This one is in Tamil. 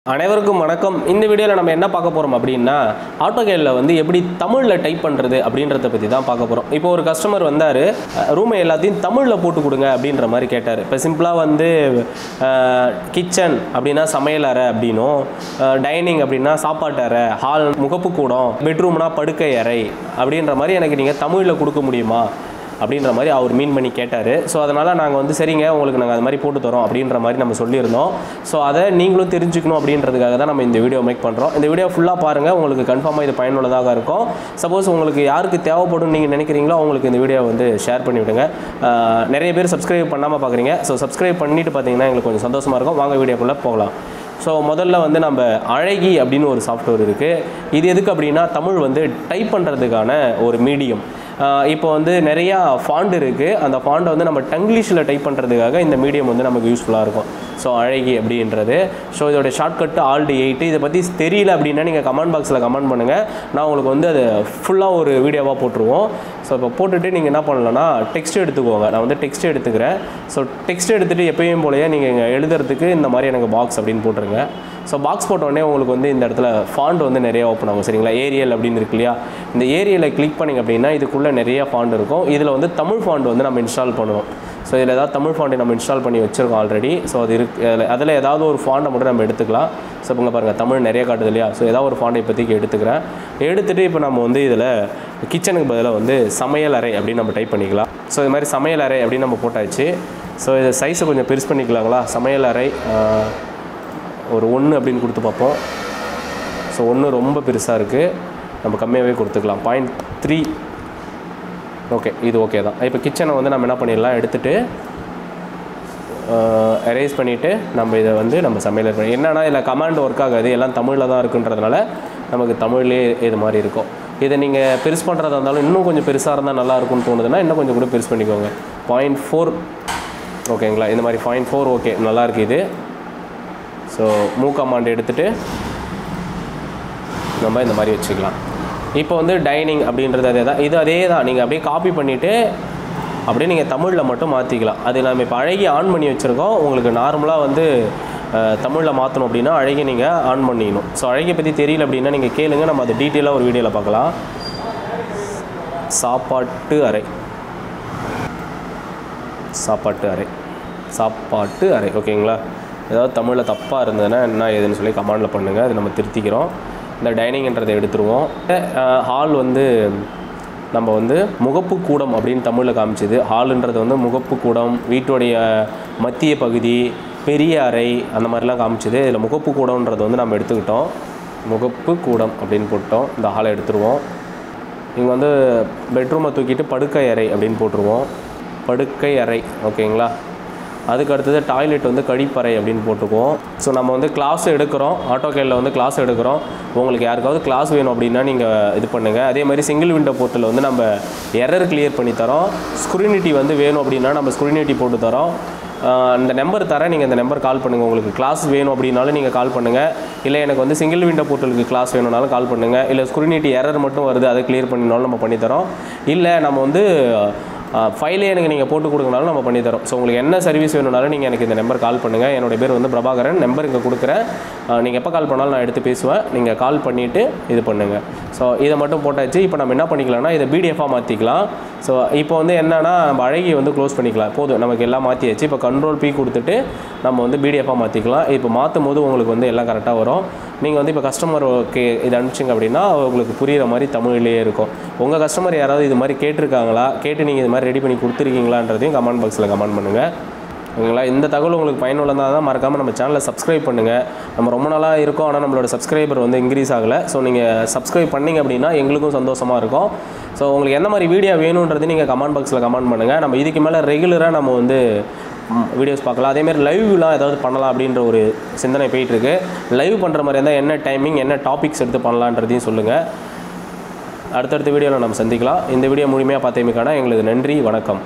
அனைவருக்கும் வணக்கம். இந்த வீடியோவில் நம்ம என்ன பார்க்க போகிறோம் அப்படின்னா, ஆட்டோகேடில் வந்து எப்படி தமிழில் டைப் பண்ணுறது அப்படின்றத பற்றி தான் பார்க்க போகிறோம். இப்போ ஒரு கஸ்டமர் வந்தார், ரூமை எல்லாத்தையும் தமிழில் போட்டு கொடுங்க அப்படின்ற மாதிரி கேட்டார். இப்போ சிம்பிளாக வந்து கிச்சன் அப்படின்னா சமையல் அறை அப்படின்னும், டைனிங் அப்படின்னா சாப்பாட்டு அறை, ஹால் முகப்பு கூடம், பெட்ரூம்னா படுக்கை அறை அப்படின்ற மாதிரி எனக்கு நீங்கள் தமிழில் கொடுக்க முடியுமா அப்படின்ற மாதிரி அவர் மீன் பண்ணி கேட்டார். ஸோ அதனால் நாங்கள் வந்து சரிங்க உங்களுக்கு நாங்கள் அது மாதிரி போட்டு தரோம் அப்படின்ற மாதிரி நம்ம சொல்லியிருந்தோம். ஸோ அதை நீங்களும் தெரிஞ்சுக்கணும் அப்படின்றதுக்காக தான் நம்ம இந்த வீடியோ மேக் பண்ணுறோம். இந்த வீடியோ ஃபுல்லாக பாருங்கள், உங்களுக்கு கன்ஃபார்மாக இது பயனுள்ளதாக இருக்கும். சப்போஸ் உங்களுக்கு யாருக்கு தேவைப்படும் நீங்கள் நினைக்கிறீங்களோ அவங்களுக்கு இந்த வீடியோ வந்து ஷேர் பண்ணிவிடுங்க. நிறைய பேர் சப்ஸ்கிரைப் பண்ணாமல் பார்க்குறீங்க. ஸோ சப்ஸ்கிரைப் பண்ணிவிட்டு பார்த்தீங்கன்னா எங்களுக்கு கொஞ்சம் சந்தோஷமாக இருக்கும். வாங்க வீடியோக்குள்ளே போகலாம். ஸோ முதல்ல வந்து நம்ம அழகி அப்படின்னு ஒரு சாஃப்ட்வேர் இருக்குது. இது எதுக்கு அப்படின்னா தமிழ் வந்து டைப் பண்ணுறதுக்கான ஒரு மீடியம். இப்போ வந்து நிறையா ஃபாண்ட் இருக்குது. அந்த ஃபாண்டை வந்து நம்ம டங்கிலீஷில் டைப் பண்ணுறதுக்காக இந்த மீடியம் வந்து நமக்கு யூஸ்ஃபுல்லாக இருக்கும். ஸோ அழகி அப்படின்றது. ஸோ இதோட ஷார்ட்கட்டு Alt8. இதை பற்றி தெரியல அப்படின்னா நீங்கள் கமெண்ட் பாக்ஸில் கமெண்ட் பண்ணுங்கள். நான் உங்களுக்கு வந்து அது ஃபுல்லாக ஒரு வீடியோவாக போட்டுருவோம். ஸோ இப்போ போட்டுட்டு நீங்கள் என்ன பண்ணலான்னா டெக்ஸ்ட் எடுத்துக்கோங்க. நான் வந்து டெக்ஸ்ட் எடுத்துக்கிறேன். ஸோ டெக்ஸ்ட் எடுத்துகிட்டு எப்பயும் போலயே நீங்கள் இங்கே எழுதுறதுக்கு இந்த மாதிரி எனக்கு பாக்ஸ் அப்படின்னு போட்டுருங்க. ஸோ பாக்ஸ் போட்டோடனே உங்களுக்கு வந்து இந்த இடத்துல ஃபாண்ட் வந்து நிறைய ஓப்பன் ஆகும். சரிங்களா? ஏரியல் அப்படின்னு இருக்கு இல்லையா? இந்த ஏரியலை கிளிக் பண்ணிங்க அப்படின்னா இதுக்குள்ளே நிறைய ஃபாண்ட் இருக்கும். இதில் வந்து தமிழ் ஃபாண்ட் வந்து நம்ம இன்ஸ்டால் பண்ணுவோம். ஸோ இதில் ஏதாவது தமிழ் ஃபாண்ட்டை நம்ம இன்ஸ்டால் பண்ணி வச்சுருக்கோம் ஆல்ரெடி. ஸோ அது அதில் ஏதாவது ஒரு ஃபாண்ட்டை மட்டும் நம்ம எடுத்துக்கலாம். ஸோ இப்போ பாருங்கள் தமிழ் நிறைய காட்டுது இல்லையா? ஸோ ஏதாவது ஒரு ஃபாண்ட்டை இப்போதைக்கு எடுத்துக்கிறேன். எடுத்துகிட்டு இப்போ நம்ம வந்து இதில் கிச்சனுக்கு பதிலாக வந்து சமையல் அறை அப்படின்னு நம்ம டைப் பண்ணிக்கலாம். ஸோ இது மாதிரி சமையல் அறை அப்படின்னு நம்ம போட்டாச்சு. ஸோ இதை சைஸை கொஞ்சம் பெருசு பண்ணிக்கலாங்களா? சமையல் அறை ஒரு 1 அப்படின்னு கொடுத்து பார்ப்போம். ஸோ 1 ரொம்ப பெருசாக இருக்குது, நம்ம கம்மியாகவே கொடுத்துக்கலாம். 0.3. ஓகே, இது ஓகே தான். இப்போ கிச்சனை வந்து நம்ம என்ன பண்ணிடலாம், எடுத்துகிட்டு எரேஸ் பண்ணிவிட்டு நம்ம இதை வந்து நம்ம சமையல் பண்ணி என்னென்னா இதில் கமாண்ட் ஒர்க் ஆகாது, எல்லாம் தமிழில் தான் இருக்குன்றதுனால நமக்கு தமிழ்லேயே இது மாதிரி இருக்கும். இதை நீங்கள் பெருசு பண்ணுறதா இருந்தாலும் இன்னும் கொஞ்சம் பெருசாக இருந்தால் நல்லா இருக்கும்னு தோணுதுன்னா இன்னும் கொஞ்சம் கூட பெருசு பண்ணிக்கோங்க. 0.4 ஓகேங்களா? இந்த மாதிரி 0.4 ஓகே, நல்லாயிருக்கு இது. ஸோ மூவ் கமாண்ட் எடுத்துகிட்டு நம்ம இந்த மாதிரி வச்சுக்கலாம். இப்போ வந்து டைனிங் அப்படின்றது அதே தான். இது அதே தான். நீங்கள் அப்படியே காப்பி பண்ணிவிட்டு அப்படியே நீங்கள் தமிழில் மட்டும் மாற்றிக்கலாம். அது நம்ம இப்போ அழகி ஆன் பண்ணி வச்சுருக்கோம். உங்களுக்கு நார்மலாக வந்து தமிழில் மாற்றணும் அப்படின்னா அழகி நீங்கள் ஆன் பண்ணிக்கணும். ஸோ அழகை பற்றி தெரியல அப்படின்னா நீங்கள் கேளுங்க, நம்ம அதை டீட்டெயிலாக ஒரு வீடியோவில் பார்க்கலாம். சாப்பாட்டு அறை, சாப்பாட்டு அறை, சாப்பாட்டு அறை ஓகேங்களா? ஏதாவது தமிழில் தப்பாக இருந்ததுன்னா என்ன ஏதுன்னு சொல்லி கமெண்டில் பண்ணுங்கள், அது நம்ம திருத்திக்கிறோம். இந்த டைனிங்ன்றதை எடுத்துருவோம். ஹால் வந்து நம்ம வந்து முகப்பு கூடம் அப்படின்னு தமிழில் காமிச்சிது. ஹாலுன்றது வந்து முகப்பு கூடம், வீட்டுடைய மத்திய பகுதி, பெரிய அறை அந்த மாதிரிலாம் காமிச்சிது. இதில் முகப்பு கூடம்ன்றது வந்து நம்ம எடுத்துக்கிட்டோம். முகப்பு கூடம் அப்படின்னு போட்டோம். இந்த ஹாலை எடுத்துருவோம். இங்கே வந்து பெட்ரூமை தூக்கிட்டு படுக்கை அறை அப்படின்னு போட்டுருவோம். படுக்கை அறை ஓகேங்களா? அதுக்கு அடுத்தது டாய்லெட் வந்து கழிப்பறை அப்படின்னு போட்டுக்குவோம். ஸோ நம்ம வந்து கிளாஸ் எடுக்கிறோம், ஆட்டோகேடில் வந்து கிளாஸ் எடுக்கிறோம். உங்களுக்கு யாருக்காவது கிளாஸ் வேணும் அப்படின்னா நீங்கள் இது பண்ணுங்கள். அதே மாதிரி சிங்கிள் விண்டோ போர்ட்டில் வந்து நம்ம எரர் கிளியர் பண்ணி தரோம். ஸ்க்ரீனிட்டி வந்து வேணும் அப்படின்னா நம்ம ஸ்க்ரீனிட்டி போட்டு தரோம். இந்த நம்பர் தரேன், நீங்கள் இந்த நம்பர் கால் பண்ணுங்கள். உங்களுக்கு கிளாஸ் வேணும் அப்படின்னாலும் நீங்கள் கால் பண்ணுங்கள். இல்லை எனக்கு வந்து சிங்கிள் விண்டோ போர்ட்டலுக்கு கிளாஸ் வேணும்னாலும் கால் பண்ணுங்கள். இல்லை ஸ்க்ரீனிட்டி எரர் மட்டும் வருது அதை கிளியர் பண்ணினாலும் நம்ம பண்ணித்தரோம். இல்லை நம்ம வந்து ஃபைலே எனக்கு நீங்கள் போட்டு கொடுங்கனாலும் நம்ம பண்ணித்தரோம். ஸோ உங்களுக்கு என்ன சர்வீஸ் வேணும்னாலும் நீங்கள் எனக்கு இந்த நம்பர் கால் பண்ணுங்கள். என்னோடய பேர் வந்து பிரபாகரன். நம்பர் இங்கே கொடுக்குறேன். நீங்கள் எப்போ கால் பண்ணாலும் நான் எடுத்து பேசுவேன். நீங்கள் கால் பண்ணிவிட்டு இது பண்ணுங்கள். ஸோ இதை மட்டும் போட்டாச்சு. இப்போ நம்ம என்ன பண்ணிக்கலாம்னா இதை பிடிஎஃபாக மாற்றிக்கலாம். ஸோ இப்போ வந்து என்னென்னா நம்ம அழகி வந்து க்ளோஸ் பண்ணிக்கலாம். போதும், நமக்கு எல்லாம் மாற்றியாச்சு. இப்போ Ctrl+P கொடுத்துட்டு நம்ம வந்து பிடிஎஃபாக மாற்றிக்கலாம். இப்போ மாற்றும் போது உங்களுக்கு வந்து எல்லாம் கரெக்டாக வரும். நீங்கள் வந்து இப்போ கஸ்டமருக்கு இது அனுப்பிச்சிங்க அப்படின்னா உங்களுக்கு புரிகிற மாதிரி தமிழ்லேயே இருக்கும். உங்கள் கஸ்டமர் யாராவது இது மாதிரி கேட்டிருக்காங்களா, கேட்டு நீங்கள் இது மாதிரி ரெடி பண்ணி கொடுத்துருக்கீங்களான்றதையும் கமெண்ட் பாக்ஸில் கமெண்ட் பண்ணுங்கள். ஓகேங்களா? இந்த தகவல் உங்களுக்கு பயனுள்ளதாக தான் மறக்காமல் நம்ம சேனலை சப்ஸ்கிரைப் பண்ணுங்கள். நம்ம ரொம்ப நாளாக இருக்கோம், ஆனால் நம்மளோட சப்ஸ்கிரைபர் வந்து இன்க்ரீஸ் ஆகலை. ஸோ நீங்கள் சப்ஸ்கிரைப் பண்ணிங்க அப்படின்னா எங்களுக்கும் சந்தோஷமாக இருக்கும். ஸோ உங்களுக்கு எந்த மாதிரி வீடியோ வேணுன்றது நீங்கள் கமெண்ட் பாக்ஸில் கமெண்ட் பண்ணுங்கள். நம்ம இதுக்கு மேலே ரெகுலராக நம்ம வந்து வீடியோஸ் பார்க்கலாம். அதேமாதிரி லைவ்லாம் ஏதாவது பண்ணலாம் அப்படின்ற ஒரு சிந்தனை போயிட்டுருக்கு. லைவ் பண்ணுற மாதிரி இருந்தால் என்ன டைமிங், என்ன டாபிக்ஸ் எடுத்து பண்ணலான்றதையும் சொல்லுங்கள். அடுத்தடுத்த வீடியோவில் நம்ம சந்திக்கலாம். இந்த வீடியோ முழுமையாக பார்த்தமைக்கான எங்களுக்கு நன்றி, வணக்கம்.